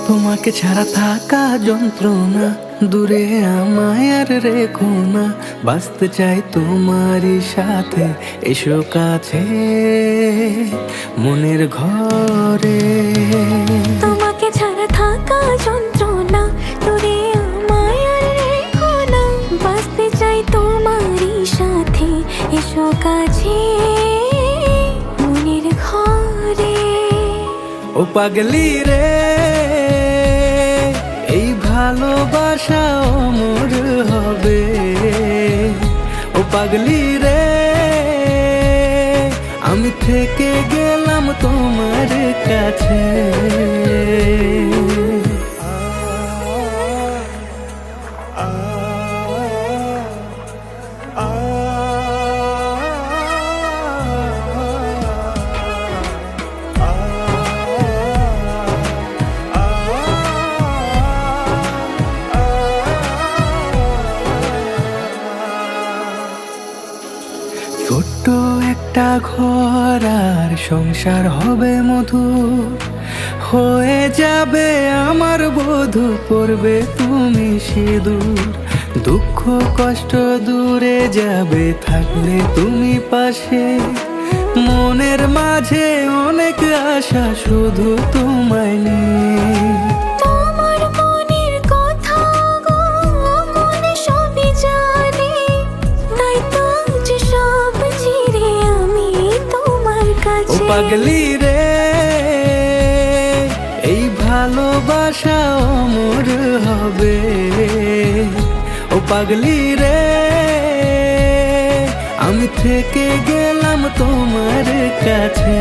তোমাকে ছাড়া থাকা যন্ত্রণা, দূরে আমায় আর রেখো না। বাঁচতে চাই তোমারই সাথে, এসো কাছে মনের ঘরে। তোমাকে ছাড়া থাকা যন্ত্রণা, দূরে আমায় আর রেখো না। বাঁচতে চাই তোমারই সাথে, এসো কাছে মনের ঘরে। ও পাগলি রে, এই ভালোবাসা অমর হবে। ও পাগলি রে, আমি থেকে গেলাম তোমার কাছে। ছোট্ট একটা ঘর আর সংসার হবে মধুর, হয়ে যাবে আমার বধূ, পড়বে তুমি সিঁদুর। দুঃখ কষ্ট দূরে যাবে থাকলে তুমি পাশে, মনের মাঝে অনেক আশা শুধু তোমায় নিয়ে। তোমার মনের কথা গো মনে সবই জানে, তাই তো যে সব ছেড়ে আমি তোমার ও কাছে। পাগলি রে, এই ভালোবাসা অমর হবে। ও পাগলি রে, আমি থেকে গেলাম তোমার কাছে।